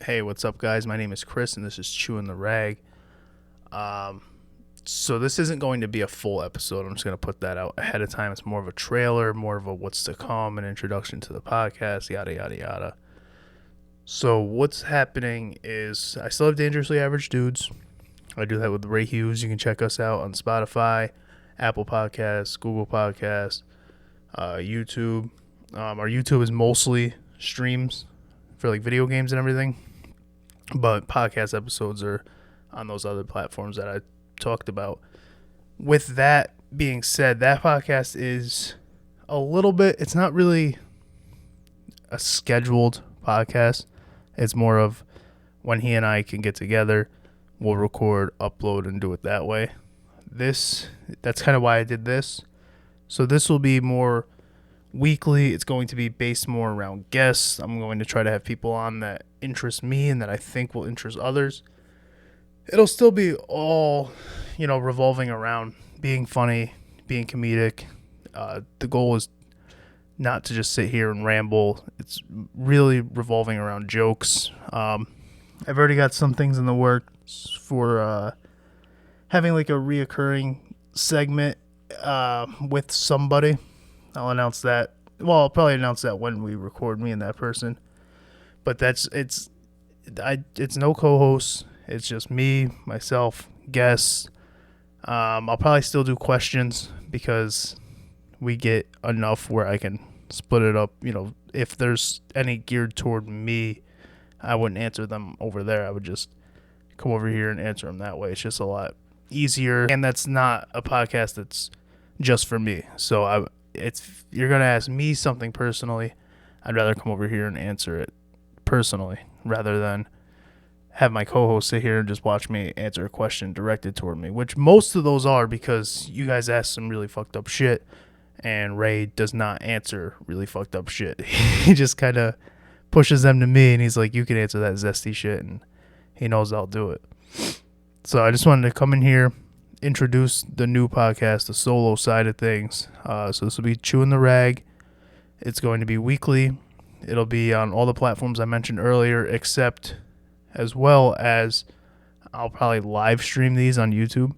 Hey, what's up, guys? My name is Chris, and this is Chewin The Rag. So this isn't going to be a full episode. I'm just going to put that out ahead of time. It's more of a trailer, more of a what's to come, an introduction to the podcast, yada, yada, yada. So what's happening is I still have Dangerously Average Dudes. I do that with Ray Hughes. You can check us out on Spotify, Apple Podcasts, Google Podcasts, YouTube. Our YouTube is mostly streams for like video games and everything, but podcast episodes are on those other platforms that I talked about. With that being said, that podcast is a little bit, it's not really a scheduled podcast. It's more of when he and I can get together, we'll record, upload, and do it that way. That's kind of why I did this. So this will be more weekly. It's going to be based more around guests. I'm going to try to have people on that interest me and that I think will interest others. It'll still be all, revolving around being funny, being comedic. The goal is not to just sit here and ramble. It's really revolving around jokes. I've already got some things in the works for having like a reoccurring segment with somebody. I'll announce that. Well, I'll probably announce that when we record, me and that person. But it's no co-hosts. It's just me, myself, guests. I'll probably still do questions because we get enough where I can split it up. If there's any geared toward me, I wouldn't answer them over there. I would just come over here and answer them that way. It's just a lot easier. And that's not a podcast that's just for me. So you're going to ask me something personally, I'd rather come over here and answer it personally rather than have my co-host sit here and just watch me answer a question directed toward me, which most of those are because you guys ask some really fucked up shit and Ray does not answer really fucked up shit. He just kind of pushes them to me and he's like, you can answer that zesty shit, and he knows I'll do it. So I just wanted to come in here, introduce the new podcast, the solo side of things. So this will be Chewin The Rag. It's going to be weekly. It'll be on all the platforms I mentioned earlier, except as well as I'll probably live stream these on YouTube.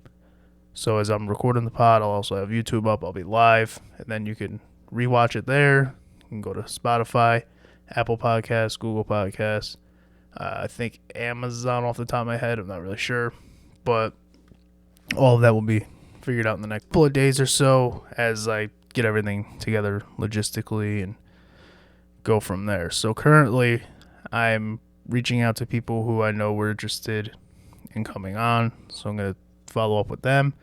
So as I'm recording the pod, I'll also have YouTube up. I'll be live, and then you can rewatch it there. You can go to Spotify, Apple Podcasts, Google Podcasts. I think Amazon off the top of my head. I'm not really sure, but all of that will be figured out in the next couple of days or so as I get everything together logistically and go from there. So currently, I'm reaching out to people who I know were interested in coming on. So I'm going to follow up with them,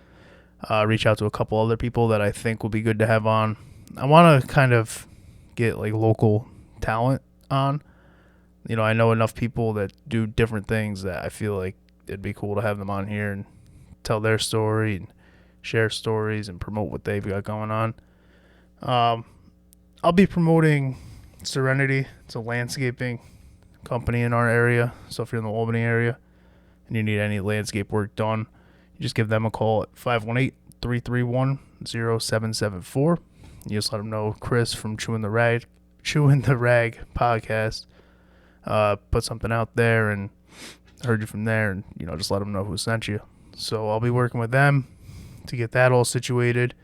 reach out to a couple other people that I think will be good to have on. I want to kind of get like local talent on. I know enough people that do different things that I feel like it'd be cool to have them on here and tell their story and share stories and promote what they've got going on. I'll be promoting Serenity. It's a landscaping company in our area. So if you're in the Albany area and you need any landscape work done, you just give them a call at 518-331-0774. You just let them know Chris from Chewin The Rag podcast put something out there and heard you from there, and just let them know who sent you. So I'll be working with them to get that all situated.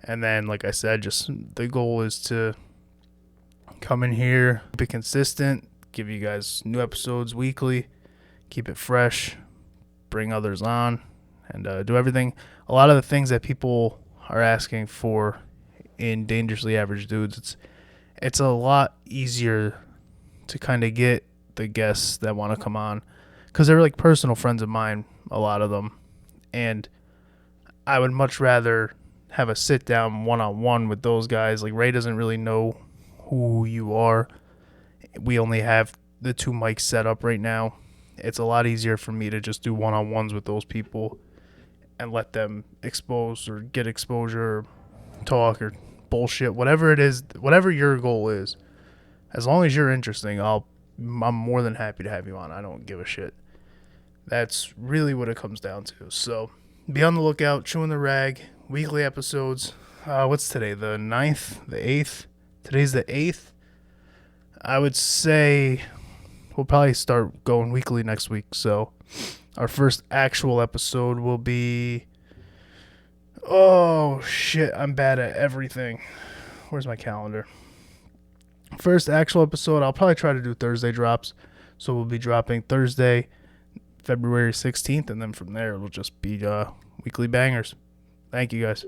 And then, like I said, just the goal is to come in here, be consistent, give you guys new episodes weekly, keep it fresh, bring others on, and do everything. A lot of the things that people are asking for in Dangerously Average Dudes, it's a lot easier to kind of get the guests that want to come on because they're like personal friends of mine, a lot of them, and I would much rather have a sit down one-on-one with those guys. Like, Ray doesn't really know who you are. We only have the two mics set up right now. It's a lot easier for me to just do one-on-ones with those people and let them expose or get exposure or talk or bullshit, whatever it is, whatever your goal is. As long as you're interesting, I'm more than happy to have you on. I don't give a shit. That's really what it comes down to. So be on the lookout. Chewin The Rag, weekly episodes. What's today? The 9th? The 8th? Today's the 8th. I would say we'll probably start going weekly next week. So our first actual episode will be, oh shit, I'm bad at everything. Where's my calendar? First actual episode, I'll probably try to do Thursday drops. So we'll be dropping Thursday, February 16th, and then from there it'll just be weekly bangers. Thank you guys.